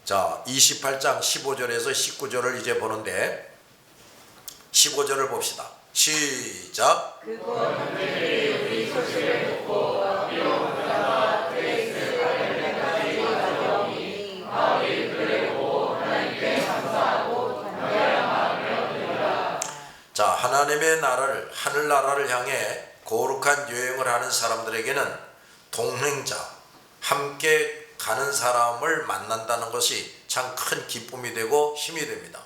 자, 28장 15절에서 19절을 이제 보는데 15절을 봅시다. 시작. 그곳 형제들이 우리 소식을 듣고 바비론 군사가 드레스 갈릴리까지 가져오니 바울이 그를 보고 하나님께 감사하고 간절한 마음으로 드리라. 자, 하나님의 나라를, 하늘나라를 향해 거룩한 여행을 하는 사람들에게는 동행자, 함께 가는 사람을 만난다는 것이 참 큰 기쁨이 되고 힘이 됩니다.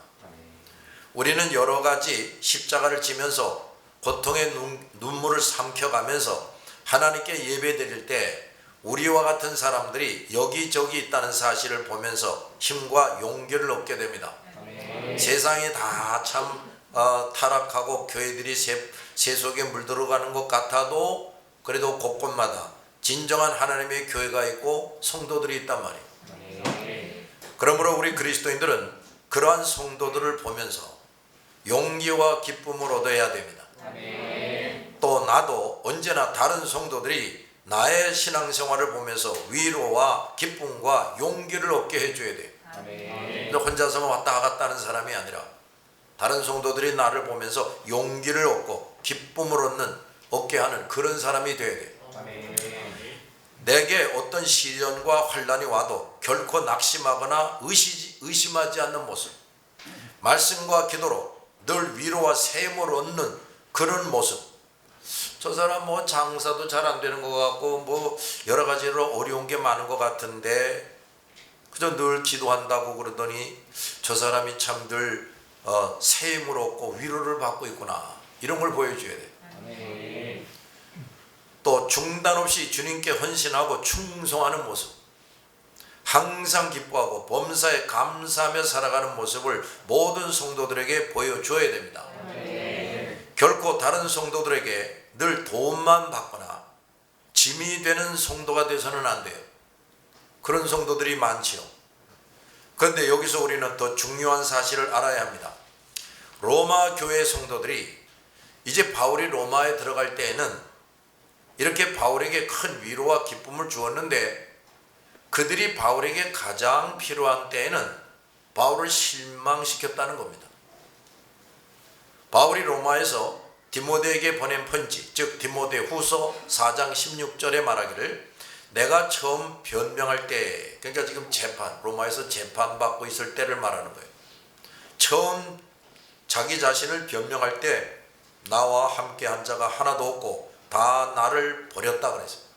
우리는 여러 가지 십자가를 지면서 고통의 눈물을 삼켜가면서 하나님께 예배 드릴 때 우리와 같은 사람들이 여기저기 있다는 사실을 보면서 힘과 용기를 얻게 됩니다. 세상이 다 참 타락하고 교회들이 세속에 물들어가는 것 같아도 그래도 곳곳마다 진정한 하나님의 교회가 있고 성도들이 있단 말이에요. 그러므로 우리 그리스도인들은 그러한 성도들을 보면서 용기와 기쁨을 얻어야 됩니다. 또 나도 언제나 다른 성도들이 나의 신앙생활을 보면서 위로와 기쁨과 용기를 얻게 해줘야 돼요. 혼자서만 왔다 갔다 하는 사람이 아니라 다른 성도들이 나를 보면서 용기를 얻고 기쁨을 얻게 하는 그런 사람이 되어야 돼요. 내게 어떤 시련과 환난이 와도 결코 낙심하거나 의심하지 않는 모습, 말씀과 기도로 늘 위로와 샘을 얻는 그런 모습. 저 사람 뭐 장사도 잘 안 되는 것 같고 뭐 여러 가지로 어려운 게 많은 것 같은데 그저 늘 기도한다고 그러더니 저 사람이 참 늘 샘을 얻고 위로를 받고 있구나, 이런 걸 보여줘야 돼요. 또 중단 없이 주님께 헌신하고 충성하는 모습, 항상 기뻐하고 범사에 감사하며 살아가는 모습을 모든 성도들에게 보여줘야 됩니다. 결코 다른 성도들에게 늘 도움만 받거나 짐이 되는 성도가 돼서는 안 돼요. 그런 성도들이 많지요. 그런데 여기서 우리는 더 중요한 사실을 알아야 합니다. 로마 교회 성도들이 이제 바울이 로마에 들어갈 때에는 이렇게 바울에게 큰 위로와 기쁨을 주었는데 그들이 바울에게 가장 필요한 때에는 바울을 실망시켰다는 겁니다. 바울이 로마에서 디모데에게 보낸 편지, 즉 디모데 후서 4장 16절에 말하기를 내가 처음 변명할 때, 그러니까 지금 로마에서 재판받고 있을 때를 말하는 거예요. 처음 자기 자신을 변명할 때 나와 함께 한 자가 하나도 없고 다 나를 버렸다 그랬습니다.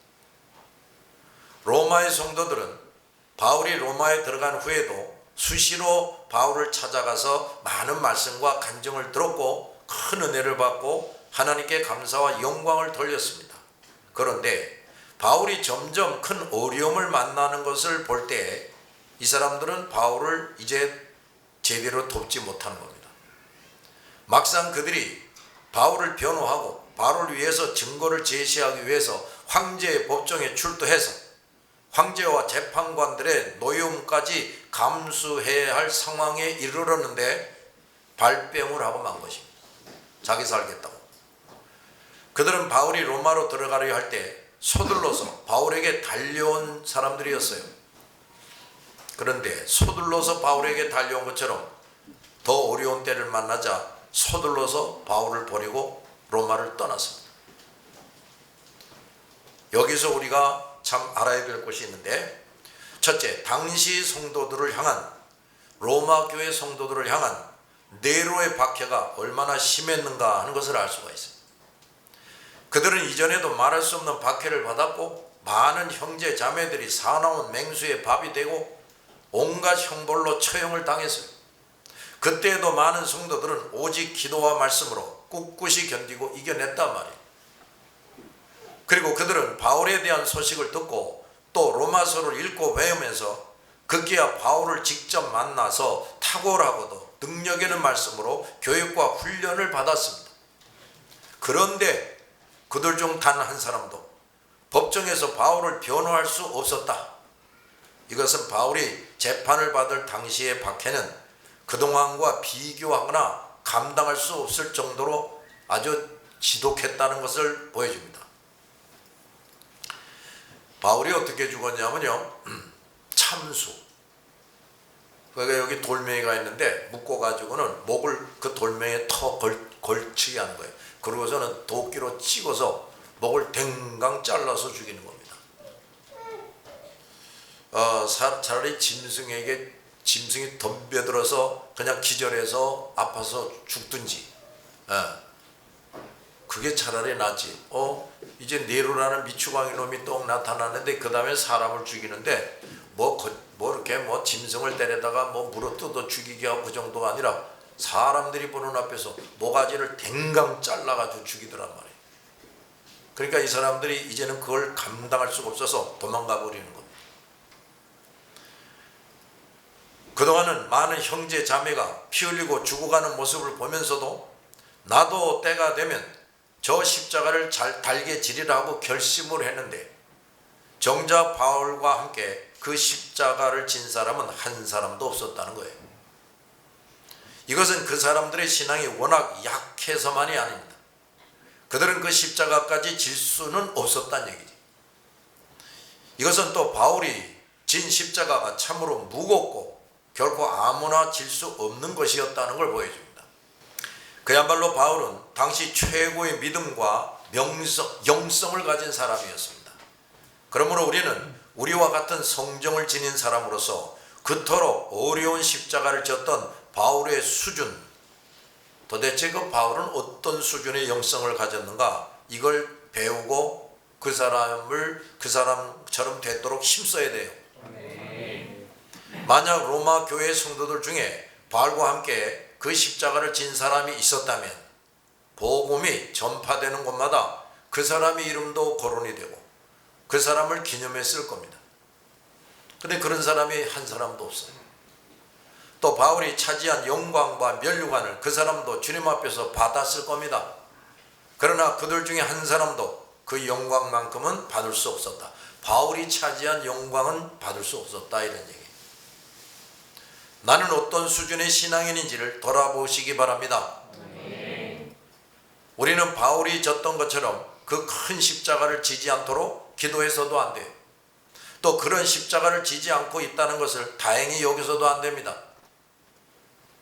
로마의 성도들은 바울이 로마에 들어간 후에도 수시로 바울을 찾아가서 많은 말씀과 간증을 들었고 큰 은혜를 받고 하나님께 감사와 영광을 돌렸습니다. 그런데 바울이 점점 큰 어려움을 만나는 것을 볼 때 이 사람들은 바울을 이제 제대로 돕지 못하는 겁니다. 막상 그들이 바울을 변호하고 바울을 위해서 증거를 제시하기 위해서 황제의 법정에 출두해서 황제와 재판관들의 노여움까지 감수해야 할 상황에 이르렀는데 발뺌을 하고 만 것입니다. 자기 살겠다고. 그들은 바울이 로마로 들어가려 할 때 서둘러서 바울에게 달려온 사람들이었어요. 그런데 서둘러서 바울에게 달려온 것처럼 더 어려운 때를 만나자 서둘러서 바울을 버리고 로마를 떠났습니다. 여기서 우리가 참 알아야 될 것이 있는데, 첫째, 당시 성도들을 향한, 로마 교회 성도들을 향한 네로의 박해가 얼마나 심했는가 하는 것을 알 수가 있습니다. 그들은 이전에도 말할 수 없는 박해를 받았고 많은 형제 자매들이 사나운 맹수의 밥이 되고 온갖 형벌로 처형을 당했어요. 그때에도 많은 성도들은 오직 기도와 말씀으로 꿋꿋이 견디고 이겨냈단 말이에요. 그리고 그들은 바울에 대한 소식을 듣고 또 로마서를 읽고 배우면서 급기야 바울을 직접 만나서 탁월하고도 능력 있는 말씀으로 교육과 훈련을 받았습니다. 그런데 그들 중 단 한 사람도 법정에서 바울을 변호할 수 없었다. 이것은 바울이 재판을 받을 당시의 박해는 그동안과 비교하거나 감당할 수 없을 정도로 아주 지독했다는 것을 보여줍니다. 바울이 어떻게 죽었냐면요, 참수, 그러니까 여기 돌멩이가 있는데 묶어가지고는 목을 그 돌멩이에 터 걸치게 하는 거예요. 그러고서는 도끼로 찍어서 목을 댕강 잘라서 죽이는 겁니다. 차라리 짐승이 덤벼들어서 그냥 기절해서 아파서 죽든지, 그게 차라리 낫지. 이제 네로라는 미추광이 놈이 또 나타나는데 그 다음에 사람을 죽이는데 뭐 이렇게 짐승을 때려다가 물어 뜯어 죽이게 하고 그 정도가 아니라 사람들이 보는 앞에서 모가지를 댕강 잘라가지고 죽이더란 말이에요. 그러니까 이 사람들이 이제는 그걸 감당할 수가 없어서 도망가 버리는 겁니다. 그동안은 많은 형제 자매가 피 흘리고 죽어가는 모습을 보면서도 나도 때가 되면 저 십자가를 잘 달게 지리라 하고 결심을 했는데 정작 바울과 함께 그 십자가를 진 사람은 한 사람도 없었다는 거예요. 이것은 그 사람들의 신앙이 워낙 약해서만이 아닙니다. 그들은 그 십자가까지 질 수는 없었다는 얘기지. 이것은 또 바울이 진 십자가가 참으로 무겁고 결코 아무나 질 수 없는 것이었다는 걸 보여줍니다. 그야말로 바울은 당시 최고의 믿음과 영성을 가진 사람이었습니다. 그러므로 우리는 우리와 같은 성정을 지닌 사람으로서 그토록 어려운 십자가를 졌던 바울의 수준, 도대체 그 바울은 어떤 수준의 영성을 가졌는가, 이걸 배우고 그 사람처럼 되도록 힘써야 돼요. 만약 로마 교회 성도들 중에 바울과 함께 그 십자가를 진 사람이 있었다면 복음이 전파되는 곳마다 그 사람의 이름도 거론이 되고 그 사람을 기념했을 겁니다. 그런데 그런 사람이 한 사람도 없어요. 또 바울이 차지한 영광과 면류관을 그 사람도 주님 앞에서 받았을 겁니다. 그러나 그들 중에 한 사람도 그 영광만큼은 받을 수 없었다. 바울이 차지한 영광은 받을 수 없었다, 이런 얘기예요. 나는 어떤 수준의 신앙인인지를 돌아보시기 바랍니다. 우리는 바울이 졌던 것처럼 그 큰 십자가를 지지 않도록 기도해서도 안 돼요. 또 그런 십자가를 지지 않고 있다는 것을 다행히 여기서도 안 됩니다.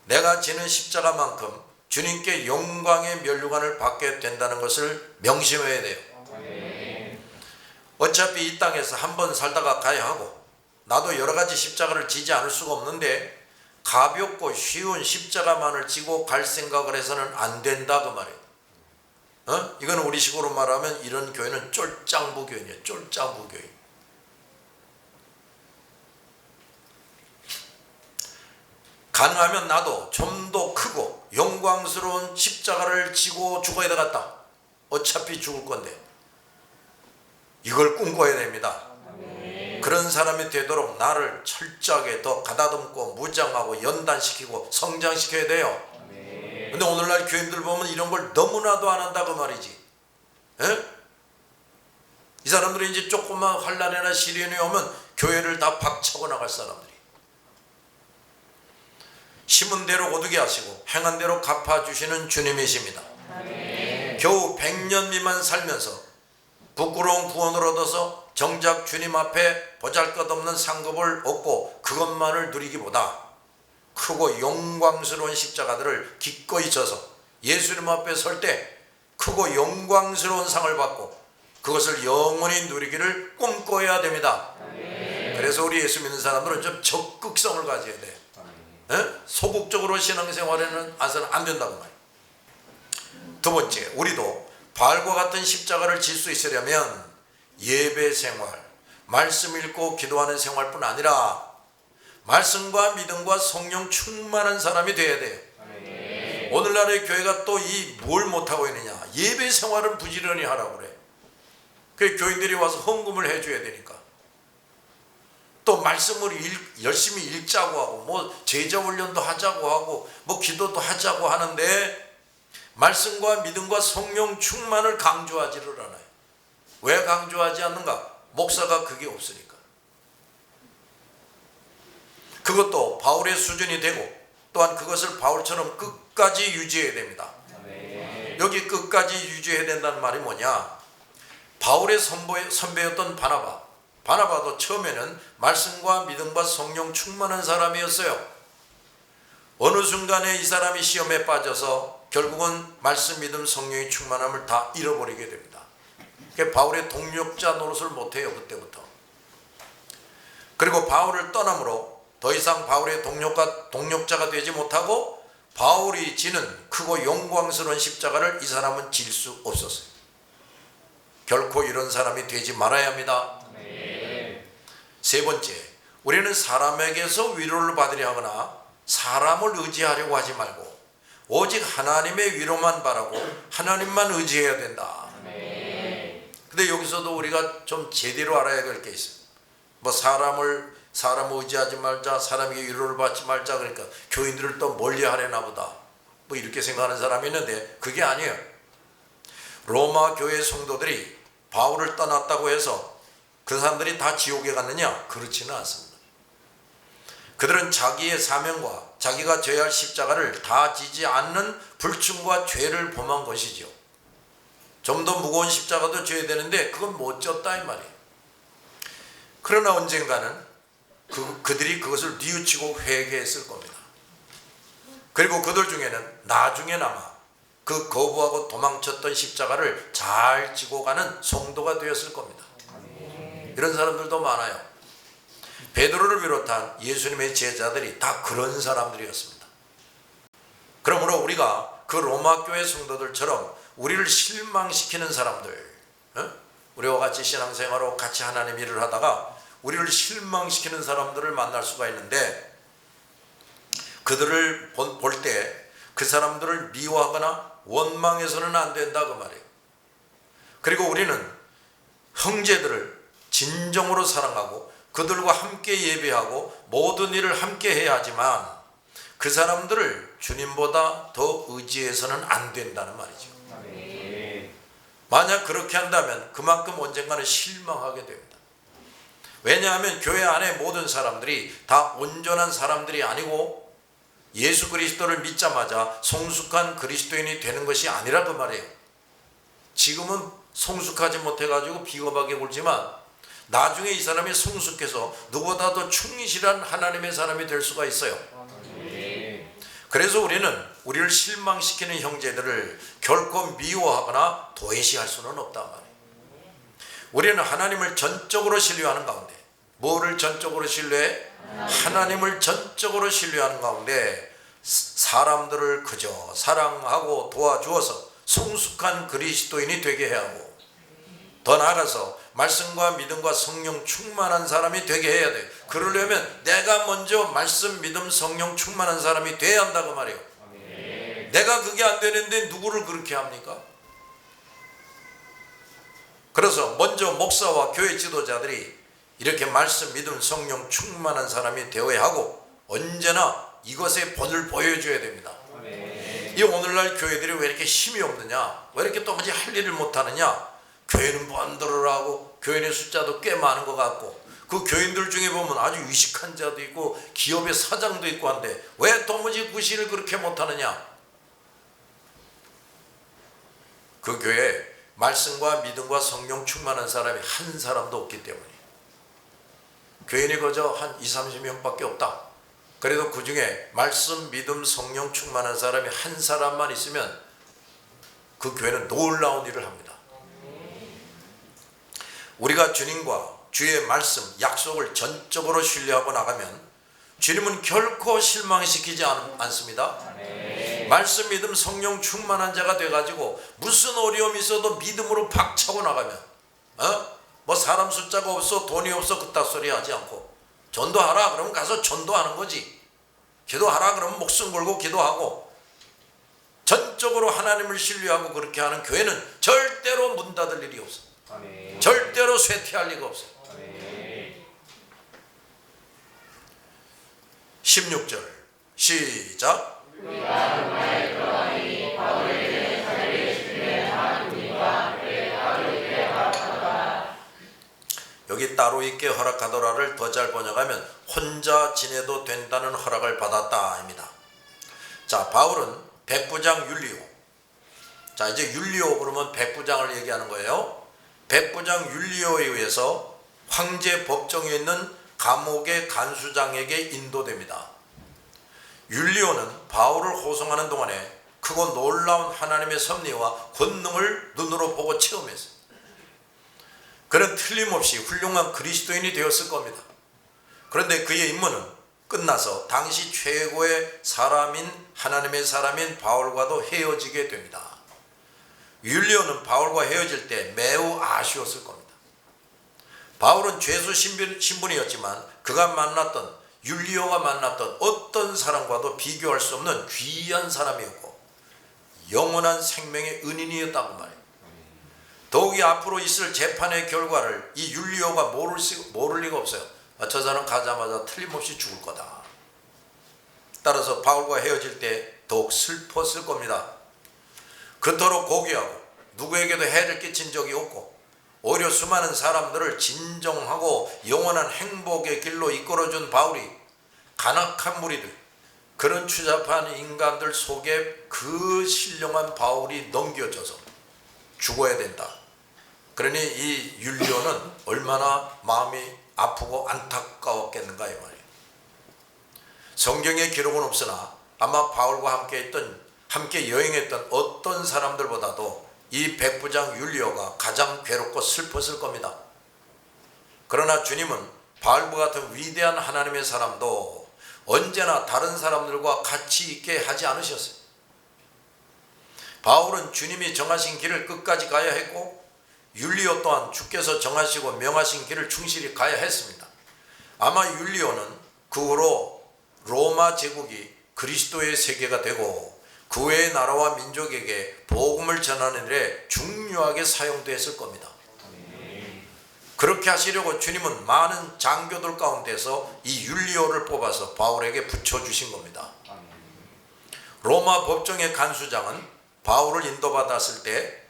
내가 지는 십자가만큼 주님께 영광의 면류관을 받게 된다는 것을 명심해야 돼요. 어차피 이 땅에서 한번 살다가 가야 하고 나도 여러 가지 십자가를 지지 않을 수가 없는데 가볍고 쉬운 십자가만을 지고 갈 생각을 해서는 안 된다, 그 말이에요. 이거는 우리식으로 말하면 이런 교회는 쫄짱부교인이에요. 쫄짱부교인. 가능하면 나도 좀 더 크고 영광스러운 십자가를 지고 죽어야 되겠다. 어차피 죽을 건데. 이걸 꿈꿔야 됩니다. 그런 사람이 되도록 나를 철저하게 더 가다듬고 무장하고 연단시키고 성장시켜야 돼요. 근데 오늘날 교인들 보면 이런 걸 너무나도 안 한다, 그 말이지. 이 사람들이 이제 조금만 환난이나 시련이 오면 교회를 다 박차고 나갈 사람들이. 심은 대로 거두게 하시고 행한 대로 갚아주시는 주님이십니다. 겨우 100년 미만 살면서 부끄러운 구원을 얻어서 정작 주님 앞에 보잘것없는 상급을 얻고 그것만을 누리기보다 크고 영광스러운 십자가들을 기꺼이 져서 예수님 앞에 설 때 크고 영광스러운 상을 받고 그것을 영원히 누리기를 꿈꿔야 됩니다. 그래서 우리 예수 믿는 사람들은 좀 적극성을 가져야 돼요. 소극적으로 신앙생활에는 아서는 안 된다고 말이에요. 두 번째, 우리도 바울과 같은 십자가를 질 수 있으려면 예배 생활, 말씀 읽고 기도하는 생활뿐 아니라 말씀과 믿음과 성령 충만한 사람이 되어야 돼요. 오늘날의 교회가 또 뭘 못하고 있느냐, 예배 생활은 부지런히 하라고 그래. 그 교인들이 와서 헌금을 해줘야 되니까. 또 말씀을 열심히 읽자고 하고 뭐 제자 훈련도 하자고 하고 뭐 기도도 하자고 하는데 말씀과 믿음과 성령 충만을 강조하지를 않아요. 왜 강조하지 않는가? 목사가 그게 없으니까. 그것도 바울의 수준이 되고 또한 그것을 바울처럼 끝까지 유지해야 됩니다. 여기 끝까지 유지해야 된다는 말이 뭐냐? 바울의 선배였던 바나바도 처음에는 말씀과 믿음과 성령 충만한 사람이었어요. 어느 순간에 이 사람이 시험에 빠져서 결국은 말씀, 믿음, 성령의 충만함을 다 잃어버리게 됩니다. 그러니까 바울의 동력자 노릇을 못해요, 그때부터. 그리고 바울을 떠남으로 더 이상 바울의 동력자가 되지 못하고 바울이 지는 크고 영광스러운 십자가를 이 사람은 질 수 없었어요. 결코 이런 사람이 되지 말아야 합니다. 세 번째, 우리는 사람에게서 위로를 받으려 하거나 사람을 의지하려고 하지 말고 오직 하나님의 위로만 바라고 하나님만 의지해야 된다. 근데 여기서도 우리가 좀 제대로 알아야 될 게 있어요. 뭐 사람을 의지하지 말자, 사람에게 위로를 받지 말자, 그러니까 교인들을 또 멀리 하려나 보다, 뭐 이렇게 생각하는 사람이 있는데 그게 아니에요. 로마 교회 성도들이 바울을 떠났다고 해서 그 사람들이 다 지옥에 갔느냐? 그렇지는 않습니다. 그들은 자기의 사명과 자기가 져야 할 십자가를 다 지지 않는 불충과 죄를 범한 것이죠. 좀 더 무거운 십자가도 져야 되는데 그건 못 졌다 이 말이에요. 그러나 언젠가는 그들이 그것을 뉘우치고 회개했을 겁니다. 그리고 그들 중에는 나중에나마 그 거부하고 도망쳤던 십자가를 잘 지고 가는 성도가 되었을 겁니다. 이런 사람들도 많아요. 베드로를 비롯한 예수님의 제자들이 다 그런 사람들이었습니다. 그러므로 우리가 그 로마 교회 성도들처럼 우리를 실망시키는 사람들, 우리와 같이 신앙생활하고 같이 하나님 일을 하다가 우리를 실망시키는 사람들을 만날 수가 있는데 그들을 볼 때 그 사람들을 미워하거나 원망해서는 안 된다 그 말이에요. 그리고 우리는 형제들을 진정으로 사랑하고 그들과 함께 예배하고 모든 일을 함께 해야 하지만 그 사람들을 주님보다 더 의지해서는 안 된다는 말이죠. 만약 그렇게 한다면 그만큼 언젠가는 실망하게 됩니다. 왜냐하면 교회 안에 모든 사람들이 다 온전한 사람들이 아니고 예수 그리스도를 믿자마자 성숙한 그리스도인이 되는 것이 아니라 그 말이에요. 지금은 성숙하지 못해가지고 비겁하게 굴지만 나중에 이 사람이 성숙해서 누구보다 더 충실한 하나님의 사람이 될 수가 있어요. 그래서 우리는 우리를 실망시키는 형제들을 결코 미워하거나 도외시할 수는 없단 말이에요. 우리는 하나님을 전적으로 신뢰하는 가운데, 뭐를 전적으로 신뢰해? 하나님을 전적으로 신뢰하는 가운데 사람들을 그저 사랑하고 도와주어서 성숙한 그리스도인이 되게 해야 하고, 더 나아가서 말씀과 믿음과 성령 충만한 사람이 되게 해야 돼요. 그러려면 내가 먼저 말씀, 믿음, 성령 충만한 사람이 돼야 한다고 말이에요. 내가 그게 안 되는데 누구를 그렇게 합니까? 그래서 먼저 목사와 교회 지도자들이 이렇게 말씀, 믿음, 성령 충만한 사람이 되어야 하고 언제나 이것의 본을 보여줘야 됩니다. 이 오늘날 교회들이 왜 이렇게 힘이 없느냐, 왜 이렇게 또다시 할 일을 못하느냐, 교회는 번들어라고 교인의 숫자도 꽤 많은 것 같고 그 교인들 중에 보면 아주 유식한 자도 있고 기업의 사장도 있고 한데 왜 도무지 구실을 그렇게 못하느냐? 그 교회에 말씀과 믿음과 성령 충만한 사람이 한 사람도 없기 때문에 교인이 그저 한 20-30명밖에 없다. 그래도 그 중에 말씀, 믿음, 성령 충만한 사람이 한 사람만 있으면 그 교회는 놀라운 일을 합니다. 우리가 주님과 주의 말씀, 약속을 전적으로 신뢰하고 나가면 주님은 결코 실망시키지 않습니다. 말씀, 믿음, 성령 충만한 자가 돼가지고 무슨 어려움이 있어도 믿음으로 박차고 나가면 뭐 사람 숫자가 없어 돈이 없어 그딴 소리 하지 않고 전도하라 그러면 가서 전도하는 거지. 기도하라 그러면 목숨 걸고 기도하고 전적으로 하나님을 신뢰하고 그렇게 하는 교회는 절대로 문 닫을 일이 없어. 아멘. 절대로 쇠퇴할 리가 없어. 아멘. 16절 시작. 우리가 로마에 들어가니 바울에게 자기를 주님의 하나님과 그의 따로 있게 허락하더라. 여기 따로 있게 허락하더라를 더 잘 번역하면 혼자 지내도 된다는 허락을 받았다입니다. 자, 바울은 백부장 율리오. 자, 이제 율리오 그러면 백부장을 얘기하는 거예요. 백부장 율리오에 의해서 황제 법정에 있는 감옥의 간수장에게 인도됩니다. 율리오는 바울을 호송하는 동안에 크고 놀라운 하나님의 섭리와 권능을 눈으로 보고 체험했어요. 그는 틀림없이 훌륭한 그리스도인이 되었을 겁니다. 그런데 그의 임무는 끝나서 당시 최고의 사람인 하나님의 사람인 바울과도 헤어지게 됩니다. 율리오는 바울과 헤어질 때 매우 아쉬웠을 겁니다. 바울은 죄수 신분이었지만 그가 만났던 율리오가 만났던 어떤 사람과도 비교할 수 없는 귀한 사람이었고 영원한 생명의 은인이었다고 말해요. 더욱이 앞으로 있을 재판의 결과를 이 율리오가 모를 리가 없어요. 저 사람 가자마자 틀림없이 죽을 거다. 따라서 바울과 헤어질 때 더욱 슬펐을 겁니다. 그토록 고귀하고 누구에게도 해를 끼친 적이 없고 오히려 수많은 사람들을 진정하고 영원한 행복의 길로 이끌어준 바울이 간악한 무리들, 그런 추잡한 인간들 속에 그 신령한 바울이 넘겨져서 죽어야 된다. 그러니 이 율리오는 얼마나 마음이 아프고 안타까웠겠는가 이 말이에요. 성경에 기록은 없으나 아마 바울과 함께 여행했던 어떤 사람들보다도 이 백부장 율리오가 가장 괴롭고 슬펐을 겁니다. 그러나 주님은 바울과 같은 위대한 하나님의 사람도 언제나 다른 사람들과 같이 있게 하지 않으셨어요. 바울은 주님이 정하신 길을 끝까지 가야 했고 율리오 또한 주께서 정하시고 명하신 길을 충실히 가야 했습니다. 아마 율리오는 그 후로 로마 제국이 그리스도의 세계가 되고 그 외의 나라와 민족에게 복음을 전하는 일에 중요하게 사용되었을 겁니다. 그렇게 하시려고 주님은 많은 장교들 가운데서 이 율리오를 뽑아서 바울에게 붙여주신 겁니다. 로마 법정의 간수장은 바울을 인도받았을 때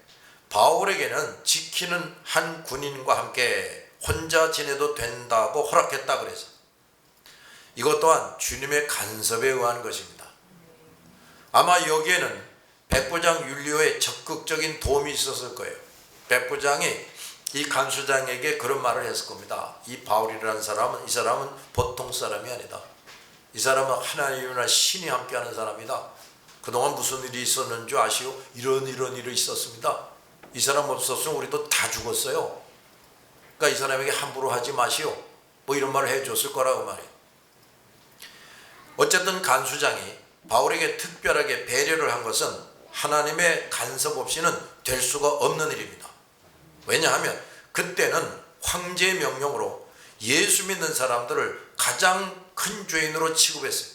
바울에게는 지키는 한 군인과 함께 혼자 지내도 된다고 허락했다 그래서 이것 또한 주님의 간섭에 의한 것입니다. 아마 여기에는 백부장 율리오의 적극적인 도움이 있었을 거예요. 백부장이 이 간수장에게 그런 말을 했을 겁니다. 이 바울이라는 사람은, 이 사람은 보통 사람이 아니다. 이 사람은 하나님이나 신이 함께하는 사람이다. 그동안 무슨 일이 있었는 줄 아시오? 이런 일이 있었습니다. 이 사람 없었으면 우리도 다 죽었어요. 그러니까 이 사람에게 함부로 하지 마시오. 뭐 이런 말을 해줬을 거라고 말해요. 어쨌든 간수장이 바울에게 특별하게 배려를 한 것은 하나님의 간섭 없이는 될 수가 없는 일입니다. 왜냐하면 그때는 황제의 명령으로 예수 믿는 사람들을 가장 큰 죄인으로 취급했어요.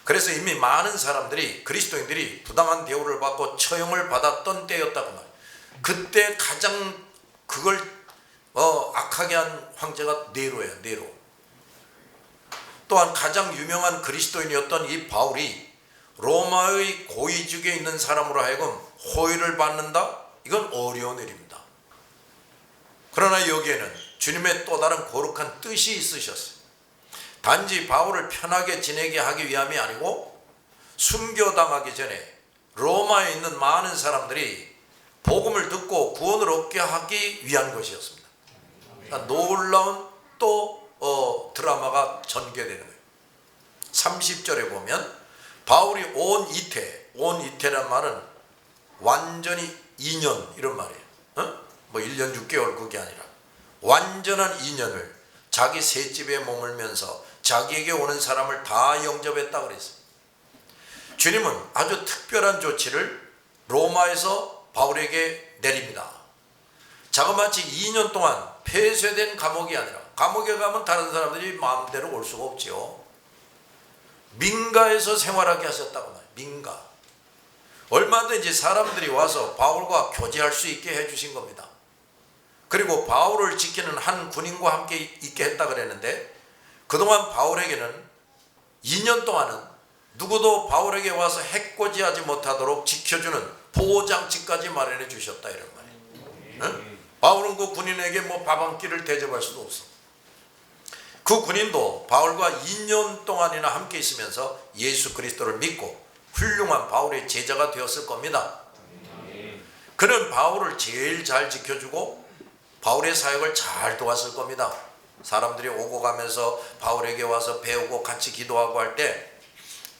그래서 이미 많은 사람들이 그리스도인들이 부당한 대우를 받고 처형을 받았던 때였다고 말해요. 그때 가장 그걸 악하게 한 황제가 네로예요. 네로. 또한 가장 유명한 그리스도인이었던 이 바울이 로마의 고위직에 있는 사람으로 하여금 호의를 받는다? 이건 어려운 일입니다. 그러나 여기에는 주님의 또 다른 거룩한 뜻이 있으셨어요. 단지 바울을 편하게 지내게 하기 위함이 아니고 순교당하기 전에 로마에 있는 많은 사람들이 복음을 듣고 구원을 얻게 하기 위한 것이었습니다. 놀라운 또 드라마가 전개되는 거예요. 30절에 보면 바울이 온 이태란 말은 완전히 2년 이런 말이에요. 뭐 1년 6개월 그게 아니라 완전한 2년을 자기 셋집에 머물면서 자기에게 오는 사람을 다 영접했다 그랬어요. 주님은 아주 특별한 조치를 로마에서 바울에게 내립니다. 자그마치 2년 동안 폐쇄된 감옥이 아니라, 감옥에 가면 다른 사람들이 마음대로 올 수가 없지요. 민가에서 생활하게 하셨다고 말해요. 민가. 얼마든지 사람들이 와서 바울과 교제할 수 있게 해주신 겁니다. 그리고 바울을 지키는 한 군인과 함께 있게 했다 그랬는데 그동안 바울에게는 2년 동안은 누구도 바울에게 와서 해코지하지 못하도록 지켜주는 보호장치까지 마련해 주셨다 이런 말이에요. 바울은 그 군인에게 뭐 밥 한 끼를 대접할 수도 없어. 그 군인도 바울과 2년 동안이나 함께 있으면서 예수 그리스도를 믿고 훌륭한 바울의 제자가 되었을 겁니다. 그는 바울을 제일 잘 지켜주고 바울의 사역을 잘 도왔을 겁니다. 사람들이 오고 가면서 바울에게 와서 배우고 같이 기도하고 할 때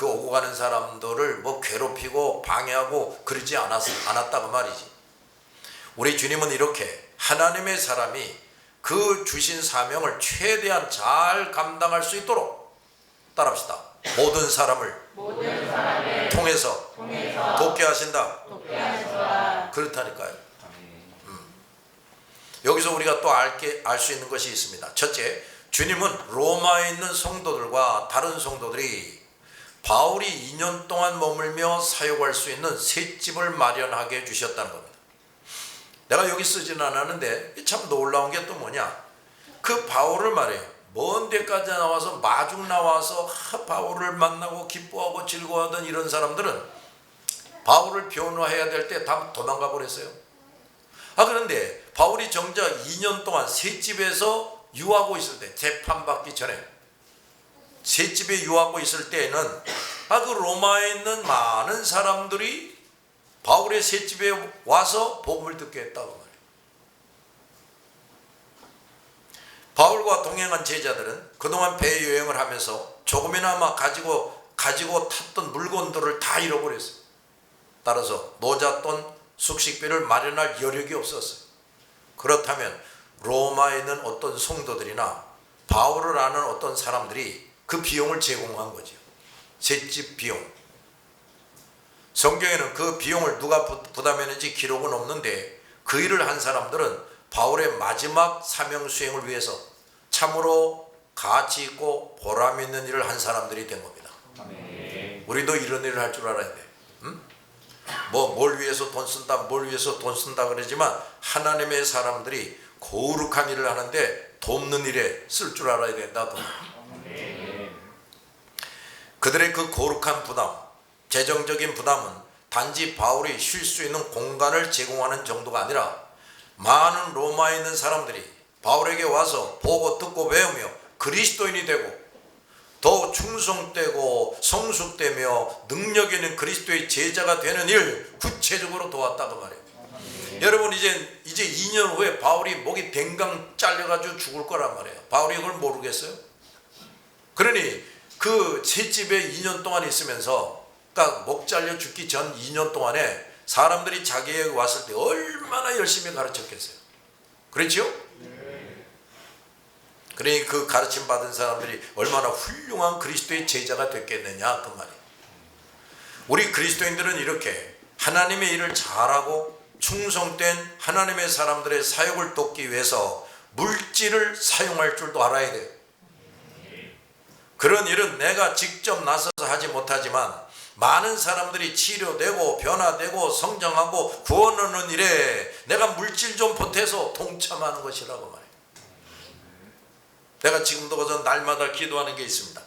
그 오고 가는 사람들을 뭐 괴롭히고 방해하고 그러지 않았다고 말이지. 우리 주님은 이렇게 하나님의 사람이 그 주신 사명을 최대한 잘 감당할 수 있도록, 따라합시다, 모든 사람을 통해서 돕게 하신다. 그렇다니까요. 여기서 우리가 또 알 수 있는 것이 있습니다. 첫째, 주님은 로마에 있는 성도들과 다른 성도들이 바울이 2년 동안 머물며 사역할 수 있는 셋집을 마련하게 해주셨다는 겁니다. 내가 여기 쓰지는 않았는데 참 놀라운 게 또 뭐냐, 그 바울을 말해요. 먼 데까지 나와서 마중 나와서 바울을 만나고 기뻐하고 즐거워하던 이런 사람들은 바울을 변호해야 될 때 다 도망가 버렸어요. 그런데 바울이 정작 2년 동안 셋집에서 유하고 있을 때, 재판받기 전에 셋집에 유하고 있을 때에는 그 로마에 있는 많은 사람들이 바울의 셋집에 와서 복음을 듣게 했다고 말해요. 바울과 동행한 제자들은 그동안 배 여행을 하면서 조금이나마 가지고 탔던 물건들을 다 잃어버렸어요. 따라서 노잣돈 숙식비를 마련할 여력이 없었어요. 그렇다면 로마에 있는 어떤 성도들이나 바울을 아는 어떤 사람들이 그 비용을 제공한 거죠. 셋집 비용. 성경에는 그 비용을 누가 부담했는지 기록은 없는데, 그 일을 한 사람들은 바울의 마지막 사명 수행을 위해서 참으로 가치 있고 보람 있는 일을 한 사람들이 된 겁니다. 우리도 이런 일을 할 줄 알아야 돼. 뭘 위해서 돈 쓴다, 뭘 위해서 돈 쓴다 그러지만 하나님의 사람들이 거룩한 일을 하는데 돕는 일에 쓸 줄 알아야 된다. 그들의 그 거룩한 부담, 재정적인 부담은 단지 바울이 쉴 수 있는 공간을 제공하는 정도가 아니라 많은 로마에 있는 사람들이 바울에게 와서 보고 듣고 배우며 그리스도인이 되고 더 충성되고 성숙되며 능력 있는 그리스도의 제자가 되는 일 구체적으로 도왔다고 말해요. 여러분, 이제 2년 후에 바울이 목이 댕강 잘려가지고 죽을 거란 말이에요. 바울이 그걸 모르겠어요? 그러니 그 셋집에 2년 동안 있으면서, 그러니까 목 잘려 죽기 전 2년 동안에 사람들이 자기에게 왔을 때 얼마나 열심히 가르쳤겠어요. 그렇죠? 그러니 그 가르침 받은 사람들이 얼마나 훌륭한 그리스도의 제자가 됐겠느냐 그 말이에요. 우리 그리스도인들은 이렇게 하나님의 일을 잘하고 충성된 하나님의 사람들의 사역을 돕기 위해서 물질을 사용할 줄도 알아야 돼요. 그런 일은 내가 직접 나서서 하지 못하지만 많은 사람들이 치료되고 변화되고 성장하고 구원 얻는 일에 내가 물질 좀 보태서 동참하는 것이라고 말해요. 내가 지금도 그저 날마다 기도하는 게 있습니다.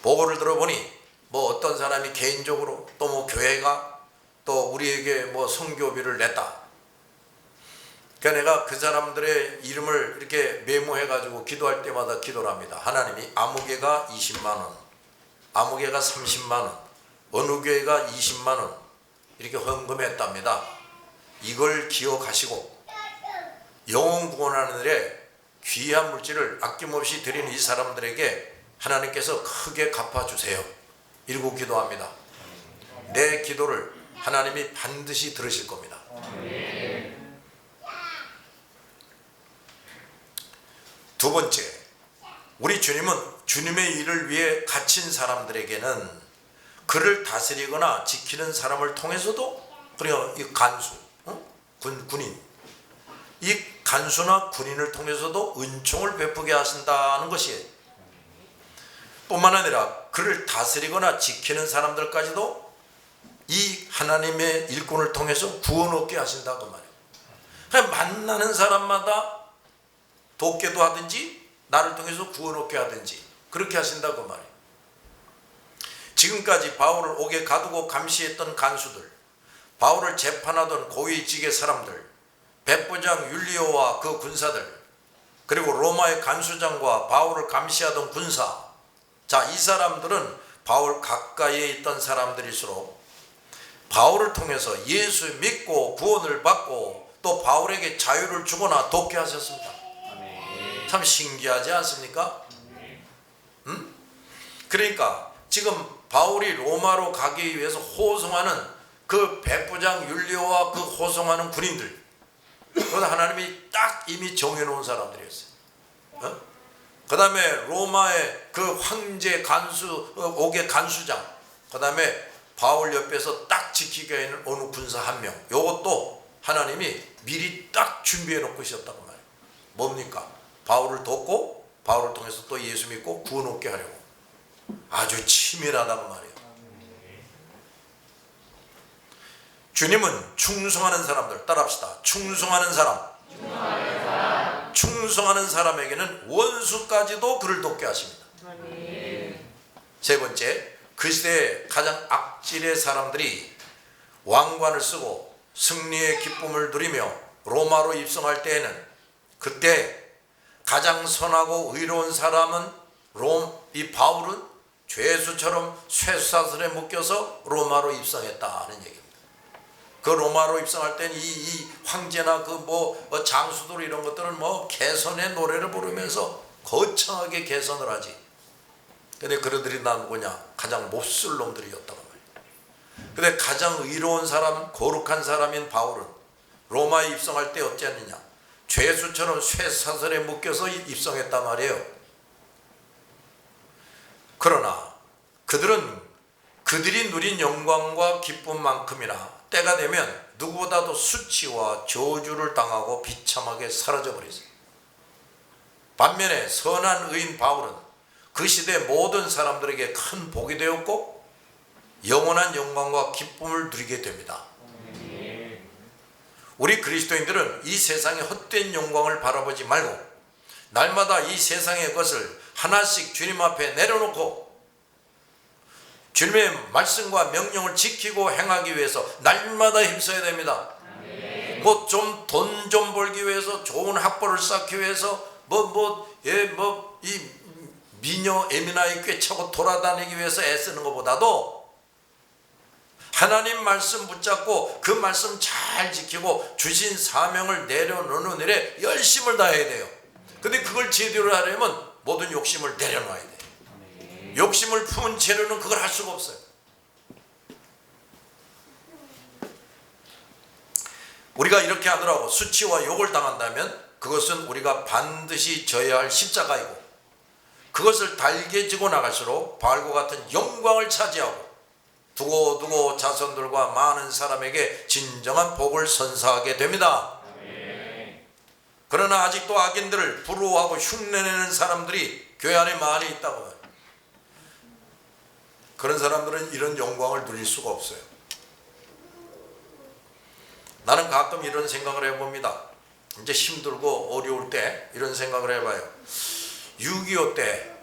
보고를 들어보니 어떤 사람이 개인적으로 또 교회가 또 우리에게 선교비를 냈다. 그러니까 내가 그 사람들의 이름을 이렇게 메모해가지고 기도할 때마다 기도를 합니다. 하나님이 아무개가 20만원, 아무개가 30만원, 어느 교회가 20만원 이렇게 헌금했답니다. 이걸 기억하시고 영혼 구원하는 일에 귀한 물질을 아낌없이 드리는 이 사람들에게 하나님께서 크게 갚아주세요. 이러고 기도합니다. 내 기도를 하나님이 반드시 들으실 겁니다. 두 번째, 우리 주님은 주님의 일을 위해 갇힌 사람들에게는 그를 다스리거나 지키는 사람을 통해서도, 그래요, 이 간수, 군인, 이 간수나 군인을 통해서도 은총을 베푸게 하신다는 것이에요. 뿐만 아니라 그를 다스리거나 지키는 사람들까지도 이 하나님의 일꾼을 통해서 구원 얻게 하신다고 말해요. 그냥 만나는 사람마다 돕게도 하든지 나를 통해서 구원 얻게 하든지 그렇게 하신다고 말해요. 지금까지 바울을 옥에 가두고 감시했던 간수들, 바울을 재판하던 고위직의 사람들, 백부장 율리오와 그 군사들, 그리고 로마의 간수장과 바울을 감시하던 군사, 이 사람들은 바울 가까이에 있던 사람들일수록 바울을 통해서 예수 믿고 구원을 받고 또 바울에게 자유를 주거나 돕게 하셨습니다. 참 신기하지 않습니까? 그러니까 지금 바울이 로마로 가기 위해서 호송하는 그 백부장 율리오와 그 호송하는 군인들, 그건 하나님이 딱 이미 정해놓은 사람들이었어요. 그 다음에 로마의 그 황제 간수, 옥의 간수장, 그 다음에 바울 옆에서 딱 지키게 하는 어느 군사 한 명, 요것도 하나님이 미리 딱 준비해 놓고 있었다고 말이에요. 뭡니까? 바울을 돕고 바울을 통해서 또 예수 믿고 구원 얻게 하려고. 아주 치밀하다고 말이에요. 주님은 충성하는 사람들, 따라합시다. 충성하는 사람. 충성하는 사람에게는 원수까지도 그를 돕게 하십니다. 세 번째, 그 시대의 가장 악질의 사람들이 왕관을 쓰고 승리의 기쁨을 누리며 로마로 입성할 때에는, 그때 가장 선하고 의로운 사람은 이 바울은 죄수처럼 쇠사슬에 묶여서 로마로 입성했다는 얘기입니다. 그 로마로 입성할 때는 이 황제나 그 장수들 이런 것들은 개선의 노래를 부르면서 거창하게 개선을 하지. 근데 그들이 누구냐? 가장 몹쓸 놈들이었다고 말이에요. 근데 가장 의로운 사람, 거룩한 사람인 바울은 로마에 입성할 때 어찌했느냐? 죄수처럼 쇠사슬에 묶여서 입성했단 말이에요. 그러나 그들이 누린 영광과 기쁨만큼이나 때가 되면 누구보다도 수치와 저주를 당하고 비참하게 사라져버렸어요. 반면에 선한 의인 바울은 그 시대 모든 사람들에게 큰 복이 되었고 영원한 영광과 기쁨을 누리게 됩니다. 우리 그리스도인들은 이 세상의 헛된 영광을 바라보지 말고 날마다 이 세상의 것을 하나씩 주님 앞에 내려놓고 주님의 말씀과 명령을 지키고 행하기 위해서 날마다 힘써야 됩니다. 좀 돈 좀 벌기 위해서, 좋은 학벌을 쌓기 위해서, 이 미녀 에미나이 꿰차고 돌아다니기 위해서 애쓰는 것보다도 하나님 말씀 붙잡고 그 말씀 잘 지키고 주신 사명을 내려놓는 일에 열심을 다해야 돼요. 근데 그걸 제대로 하려면 모든 욕심을 내려놔야 돼요. 욕심을 품은 채로는 그걸 할 수가 없어요. 우리가 이렇게 하더라고 수치와 욕을 당한다면 그것은 우리가 반드시 져야 할 십자가이고, 그것을 달게 지고 나갈수록 바울과 같은 영광을 차지하고 두고두고 자손들과 많은 사람에게 진정한 복을 선사하게 됩니다. 그러나 아직도 악인들을 부러워하고 흉내내는 사람들이 교회 안에 많이 있다고 해요. 그런 사람들은 이런 영광을 누릴 수가 없어요. 나는 가끔 이런 생각을 해봅니다. 이제 힘들고 어려울 때 이런 생각을 해봐요. 6.25 때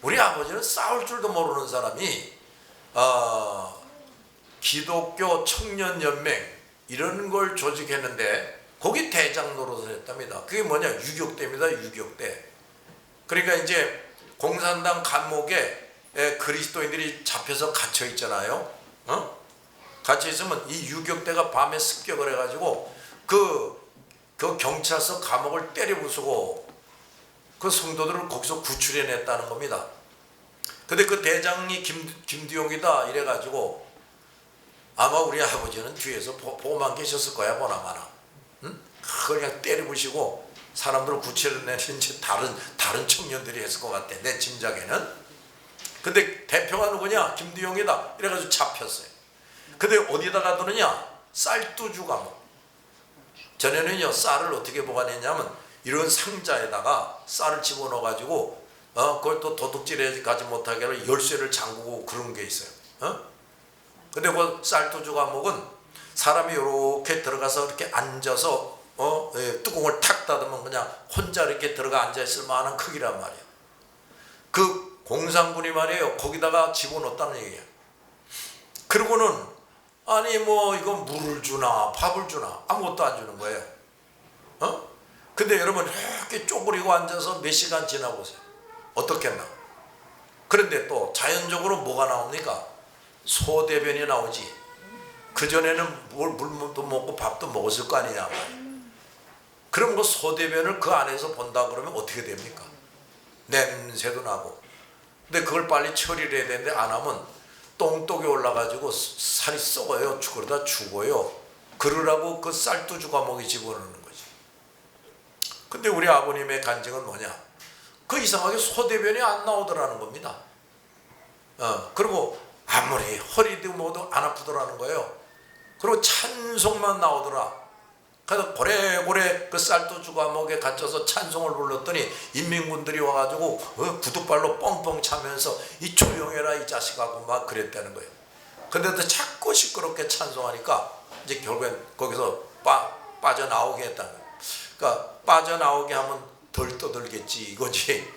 우리 아버지는 싸울 줄도 모르는 사람이 기독교 청년연맹 이런 걸 조직했는데 거기 대장 노릇을 했답니다. 그게 뭐냐? 유격대입니다. 유격대. 그러니까 이제 공산당 감옥에 그리스도인들이 잡혀서 갇혀 있잖아요. 갇혀 있으면 이 유격대가 밤에 습격을 해가지고 그 경찰서 감옥을 때려 부수고 그 성도들을 거기서 구출해냈다는 겁니다. 근데 그 대장이 김두용이다 이래가지고 아마 우리 아버지는 뒤에서 보고만 계셨을 거야, 보나마나. 그걸 그냥 때려 부시고 사람들을 구출해내는 이제 다른 청년들이 했을 것 같아, 내 짐작에는. 근데 대표가 누구냐? 김두용이다 이래가지고 잡혔어요. 근데 어디다가 두느냐? 쌀두주 감옥. 전에는요, 쌀을 어떻게 보관했냐면 이런 상자에다가 쌀을 집어넣어가지고 그걸 또 도둑질해 가지 못하게 하려 열쇠를 잠그고 그런 게 있어요. 근데 그 쌀두주 감옥은 사람이 이렇게 들어가서 이렇게 앉아서 뚜껑을 탁 닫으면 그냥 혼자 이렇게 들어가 앉아있을 만한 크기란 말이에요. 그 공산군이 말이에요, 거기다가 집어넣었다는 얘기예요. 그러고는 아니 이거 물을 주나 밥을 주나 아무것도 안 주는 거예요. 근데 여러분 이렇게 쪼그리고 앉아서 몇 시간 지나보세요. 어떻겠나? 그런데 또 자연적으로 뭐가 나옵니까? 소대변이 나오지. 그전에는 물도 먹고 밥도 먹었을 거 아니냐. 그럼 그 소대변을 그 안에서 본다 그러면 어떻게 됩니까? 냄새도 나고 근데 그걸 빨리 처리를 해야 되는데 안 하면 똥독이 올라가지고 살이 썩어요. 그러다 죽어요. 그러라고 그 쌀두주 과목에 집어넣는 거지. 근데 우리 아버님의 간증은 뭐냐? 그 이상하게 소대변이 안 나오더라는 겁니다. 그리고 아무리 허리도 뭐도 안 아프더라는 거예요. 그리고 찬송만 나오더라. 그래서 고래고래 그 쌀두주 과목에 갇혀서 찬송을 불렀더니 인민군들이 와가지고 구두발로 뻥뻥 차면서 이 조용해라 이 자식하고 막 그랬다는 거예요. 근데도 자꾸 시끄럽게 찬송하니까 이제 결국엔 거기서 빠져나오게 했다는 거예요. 그러니까 빠져나오게 하면 덜 떠들겠지 이거지.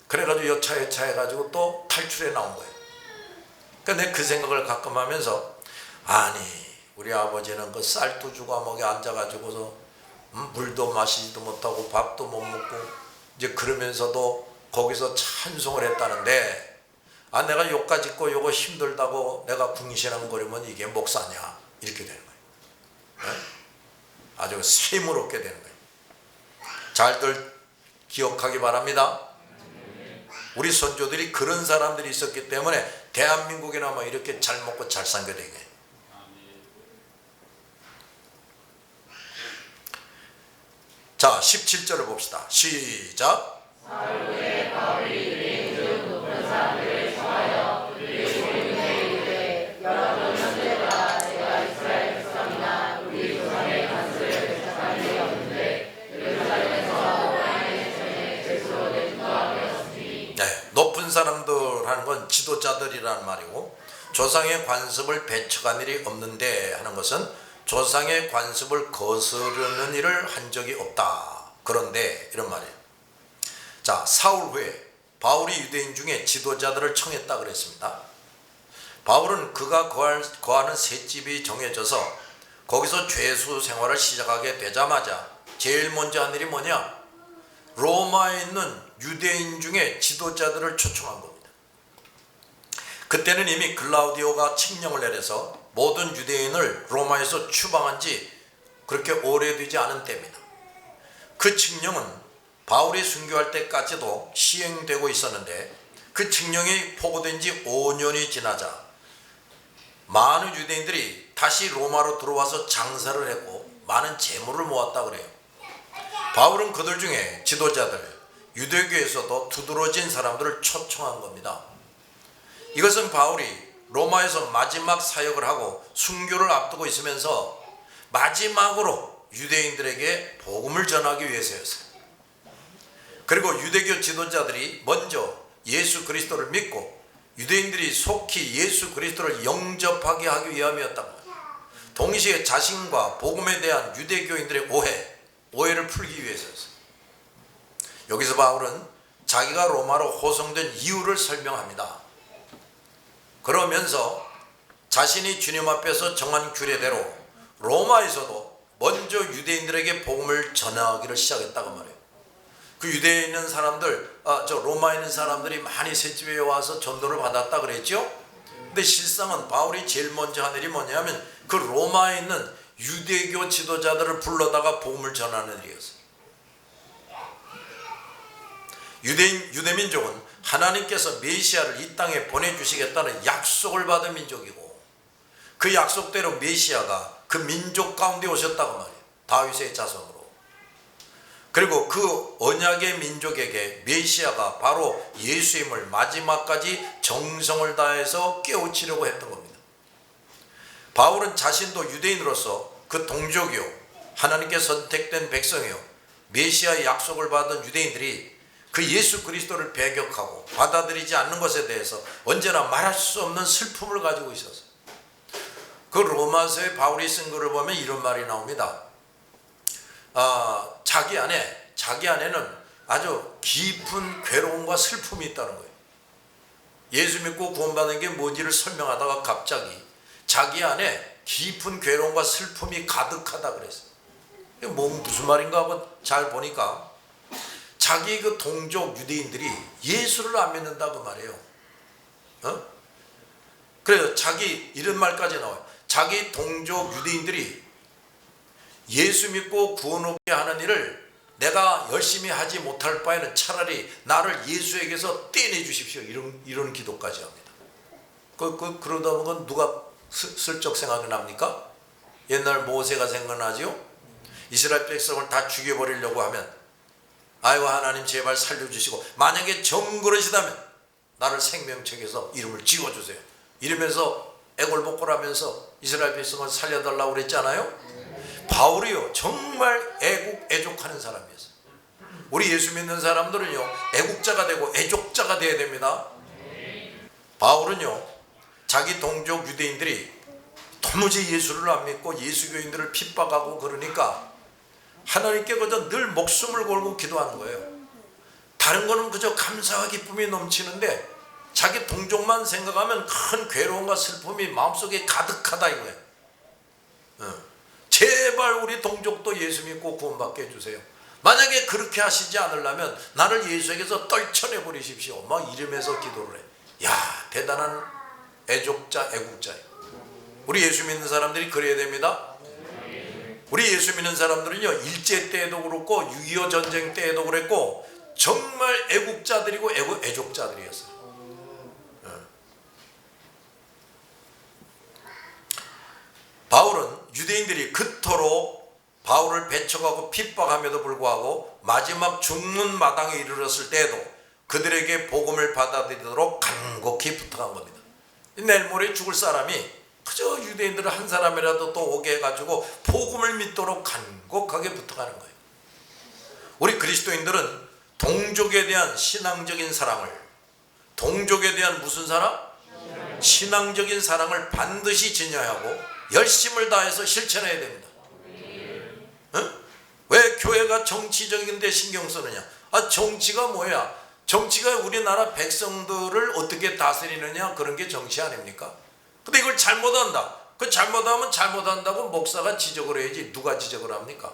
그래가지고 여차 해가지고 또 탈출해 나온 거예요. 그러니까 내가 그 생각을 가끔 하면서 아니 우리 아버지는 그 쌀두주 과목에 앉아가지고서 물도 마시지도 못하고 밥도 못 먹고 이제 그러면서도 거기서 찬송을 했다는데 내가 요까 짓고 요거 힘들다고 내가 궁시렁거리면 이게 목사냐 이렇게 되는 거예요. 네? 아주 세무롭게 되는 거예요. 잘들 기억하기 바랍니다. 우리 선조들이 그런 사람들이 있었기 때문에 대한민국이나 이렇게 잘 먹고 잘 살게 되게. 자, 17절을 봅시다. 시작. 사흘 바울이 유대인 중 높은 사람들을 청하여 그들이 소리내어 이르되 여러분 형제들아 제가 이스라엘 백성이나 우리 조상의 간수를 배척한 적이 없는데 예루살렘에서 하나님의 전에 죄수로 내 중과함이 없으니. 네, 높은 사람들 하는 건 지도자들이라는 말이고 조상의 관습을 배척한 일이 없는데 하는 것은 조상의 관습을 거스르는 일을 한 적이 없다. 그런데 이런 말이에요. 자, 사흘 후에 바울이 유대인 중에 지도자들을 청했다 그랬습니다. 바울은 그가 거하는 셋집이 정해져서 거기서 죄수 생활을 시작하게 되자마자 제일 먼저 한 일이 뭐냐? 로마에 있는 유대인 중에 지도자들을 초청한 겁니다. 그때는 이미 글라우디오가 칙령을 내려서 모든 유대인을 로마에서 추방한 지 그렇게 오래되지 않은 때입니다. 그 칙령은 바울이 순교할 때까지도 시행되고 있었는데 그 칙령이 포고된 지 5년이 지나자 많은 유대인들이 다시 로마로 들어와서 장사를 했고 많은 재물을 모았다 그래요. 바울은 그들 중에 지도자들, 유대교에서도 두드러진 사람들을 초청한 겁니다. 이것은 바울이 로마에서 마지막 사역을 하고 순교를 앞두고 있으면서 마지막으로 유대인들에게 복음을 전하기 위해서였어요. 그리고 유대교 지도자들이 먼저 예수 그리스도를 믿고 유대인들이 속히 예수 그리스도를 영접하게 하기 위함이었다고 합니다. 동시에 자신과 복음에 대한 유대교인들의 오해를 풀기 위해서였어요. 여기서 바울은 자기가 로마로 호송된 이유를 설명합니다. 그러면서 자신이 주님 앞에서 정한 규례대로 로마에서도 먼저 유대인들에게 복음을 전하기를 시작했다고 말해요. 그 유대에 있는 사람들, 로마에 있는 사람들이 많이 셋집에 와서 전도를 받았다 그랬죠. 근데 실상은 바울이 제일 먼저 한 일이 뭐냐면 그 로마에 있는 유대교 지도자들을 불러다가 복음을 전하는 일이었어요. 유대민족은 하나님께서 메시아를 이 땅에 보내주시겠다는 약속을 받은 민족이고 그 약속대로 메시아가 그 민족 가운데 오셨다고 말이에요. 다윗의 자손으로. 그리고 그 언약의 민족에게 메시아가 바로 예수임을 마지막까지 정성을 다해서 깨우치려고 했던 겁니다. 바울은 자신도 유대인으로서 그 동족이요 하나님께 선택된 백성이요 메시아의 약속을 받은 유대인들이 그 예수 그리스도를 배격하고 받아들이지 않는 것에 대해서 언제나 말할 수 없는 슬픔을 가지고 있었어요. 그 로마서에 바울이 쓴 글을 보면 이런 말이 나옵니다. 자기 안에는 아주 깊은 괴로움과 슬픔이 있다는 거예요. 예수 믿고 구원받은 게 뭔지를 설명하다가 갑자기 자기 안에 깊은 괴로움과 슬픔이 가득하다 그랬어요. 이게 무슨 말인가 하고 잘 보니까 자기 그 동족 유대인들이 예수를 안 믿는다고 말해요. 그래서 자기 이런 말까지 나와요. 자기 동족 유대인들이 예수 믿고 구원 얻게 하는 일을 내가 열심히 하지 못할 바에는 차라리 나를 예수에게서 떼내 주십시오. 이런 기도까지 합니다. 그러다 보면 누가 슬쩍 생각이 납니까? 옛날 모세가 생각나지요? 이스라엘 백성을 다 죽여버리려고 하면 아이고 하나님 제발 살려주시고 만약에 정그러시다면 나를 생명책에서 이름을 지워주세요. 이러면서 애골복골하면서 이스라엘 백성을 살려달라고 그랬잖아요. 바울이요 정말 애족하는 사람이었어요. 우리 예수 믿는 사람들은요 애국자가 되고 애족자가 돼야 됩니다. 바울은요 자기 동족 유대인들이 도무지 예수를 안 믿고 예수교인들을 핍박하고 그러니까 하나님께 그저 늘 목숨을 걸고 기도하는 거예요. 다른 거는 그저 감사와 기쁨이 넘치는데 자기 동족만 생각하면 큰 괴로움과 슬픔이 마음속에 가득하다 이거예요. 제발 우리 동족도 예수 믿고 구원받게 해주세요. 만약에 그렇게 하시지 않으려면 나를 예수에게서 떨쳐내 버리십시오. 막 이러면서 기도를 해. 야 대단한 애족자 애국자예요. 우리 예수 믿는 사람들이 그래야 됩니다. 우리 예수 믿는 사람들은요 일제 때에도 그렇고 6.25 전쟁 때에도 그랬고 정말 애국자들이고 애족자들이었어요. 바울은 유대인들이 그토록 바울을 배척하고 핍박함에도 불구하고 마지막 죽는 마당에 이르렀을 때에도 그들에게 복음을 받아들이도록 간곡히 부탁한 겁니다. 내일 모레 죽을 사람이 그저 유대인들을 한 사람이라도 또 오게 해가지고 복음을 믿도록 간곡하게 부탁하는 거예요. 우리 그리스도인들은 동족에 대한 신앙적인 사랑을, 동족에 대한 무슨 사랑? 신앙적인 사랑을 반드시 지녀하고 열심을 다해서 실천해야 됩니다. 응? 왜 교회가 정치적인 데 신경 쓰느냐? 정치가 뭐야? 정치가 우리나라 백성들을 어떻게 다스리느냐 그런 게 정치 아닙니까? 근데 이걸 잘못한다. 그 잘못하면 잘못한다고 목사가 지적을 해야지 누가 지적을 합니까?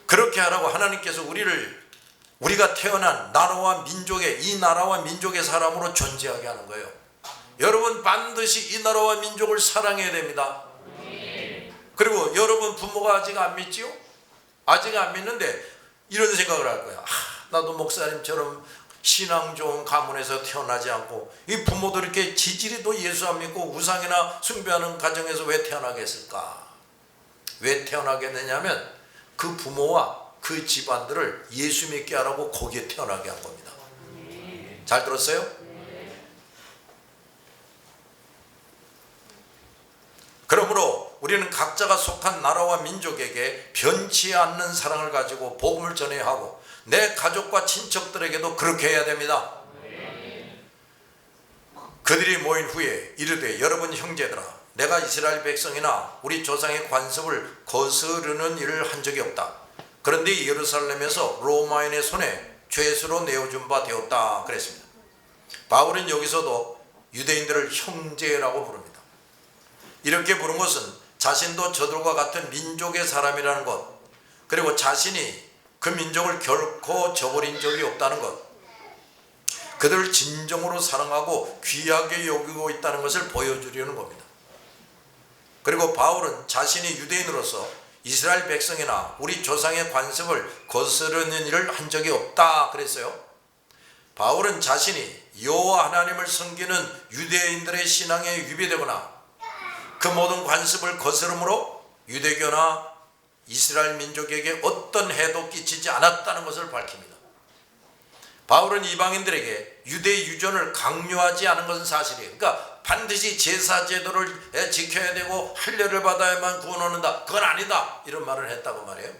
그렇게 하라고 하나님께서 우리가 태어난 나라와 민족의 이 나라와 민족의 사람으로 존재하게 하는 거예요. 여러분 반드시 이 나라와 민족을 사랑해야 됩니다. 그리고 여러분 부모가 아직 안 믿지요? 아직 안 믿는데 이런 생각을 할 거야. 나도 목사님처럼 신앙 좋은 가문에서 태어나지 않고 이 부모도 이렇게 지지리도 예수 안 믿고 우상이나 숭배하는 가정에서 왜 태어나겠을까? 왜 태어나겠느냐면 그 부모와 그 집안들을 예수 믿게 하라고 거기에 태어나게 한 겁니다. 잘 들었어요? 그러므로 우리는 각자가 속한 나라와 민족에게 변치 않는 사랑을 가지고 복음을 전해야 하고 내 가족과 친척들에게도 그렇게 해야 됩니다. 그들이 모인 후에 이르되 여러분 형제들아 내가 이스라엘 백성이나 우리 조상의 관습을 거스르는 일을 한 적이 없다. 그런데 예루살렘에서 로마인의 손에 죄수로 내어준 바 되었다 그랬습니다. 바울은 여기서도 유대인들을 형제라고 부릅니다. 이렇게 부른 것은 자신도 저들과 같은 민족의 사람이라는 것, 그리고 자신이 그 민족을 결코 저버린 적이 없다는 것, 그들을 진정으로 사랑하고 귀하게 여기고 있다는 것을 보여주려는 겁니다. 그리고 바울은 자신이 유대인으로서 이스라엘 백성이나 우리 조상의 관습을 거스르는 일을 한 적이 없다 그랬어요. 바울은 자신이 여호와 하나님을 섬기는 유대인들의 신앙에 위배되거나 그 모든 관습을 거스름으로 유대교나 이스라엘 민족에게 어떤 해도 끼치지 않았다는 것을 밝힙니다. 바울은 이방인들에게 유대 유전을 강요하지 않은 것은 사실이에요. 그러니까 반드시 제사 제도를 지켜야 되고 할례를 받아야만 구원 얻는다. 그건 아니다. 이런 말을 했다고 말해요.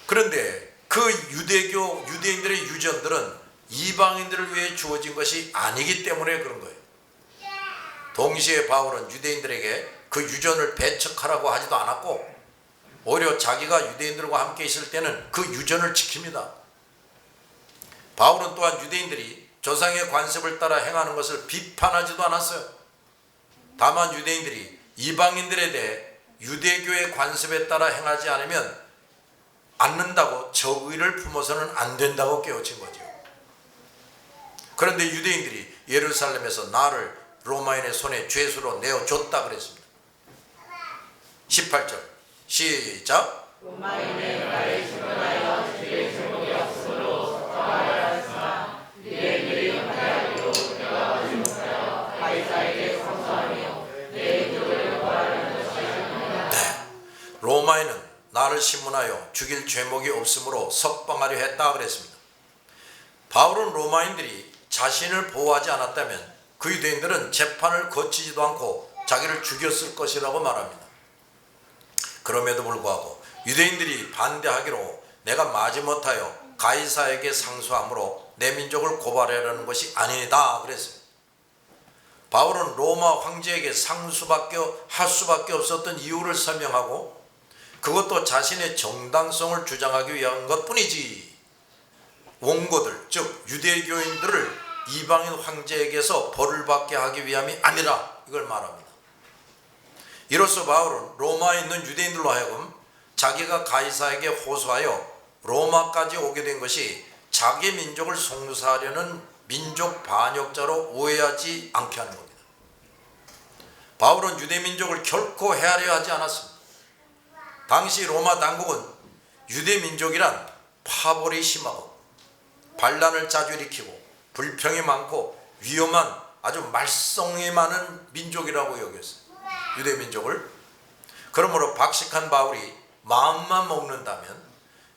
그런데 그 유대인들의 유전들은 이방인들을 위해 주어진 것이 아니기 때문에 그런 거예요. 동시에 바울은 유대인들에게 그 유전을 배척하라고 하지도 않았고 오히려 자기가 유대인들과 함께 있을 때는 그 유전을 지킵니다. 바울은 또한 유대인들이 조상의 관습을 따라 행하는 것을 비판하지도 않았어요. 다만 유대인들이 이방인들에 대해 유대교의 관습에 따라 행하지 않는다고 적의를 품어서는 안 된다고 깨우친 거죠. 그런데 유대인들이 예루살렘에서 나를 로마인의 손에 죄수로 내어줬다 그랬습니다. 18절 시작. 로마인은 나를 신문하여 주의 제목이 없으므로 걱정하였으나 유대인들이 하나님으로 내가 거짓하여 가이사에게 상소하며 내 인족을 구하려는 것이었느니라. 로마인은 나를 신문하여 죽일 죄목이 없으므로 석방하려 했다 그랬습니다. 바울은 로마인들이 자신을 보호하지 않았다면 그 유대인들은 재판을 거치지도 않고 자기를 죽였을 것이라고 말합니다. 그럼에도 불구하고 유대인들이 반대하기로 내가 마지못하여 가이사에게 상소함으로 내 민족을 고발하려는 것이 아니다 그랬습니다. 바울은 로마 황제에게 할 수밖에 없었던 이유를 설명하고 그것도 자신의 정당성을 주장하기 위한 것뿐이지 원고들 즉 유대교인들을 이방인 황제에게서 벌을 받게 하기 위함이 아니라 이걸 말합니다. 이로써 바울은 로마에 있는 유대인들로 하여금 자기가 가이사에게 호소하여 로마까지 오게 된 것이 자기 민족을 송사하려는 민족 반역자로 오해하지 않게 하는 겁니다. 바울은 유대 민족을 결코 헤아려 하지 않았습니다. 당시 로마 당국은 유대 민족이란 파벌이 심하고 반란을 자주 일으키고 불평이 많고 위험한 아주 말썽이 많은 민족이라고 여겼어요. 유대 민족을. 그러므로 박식한 바울이 마음만 먹는다면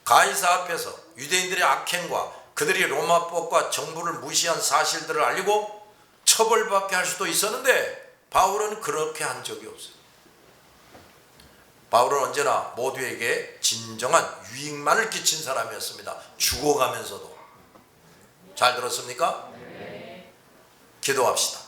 가이사 앞에서 유대인들의 악행과 그들이 로마법과 정부를 무시한 사실들을 알리고 처벌받게 할 수도 있었는데 바울은 그렇게 한 적이 없어요. 바울은 언제나 모두에게 진정한 유익만을 끼친 사람이었습니다. 죽어가면서도. 잘 들었습니까? 기도합시다.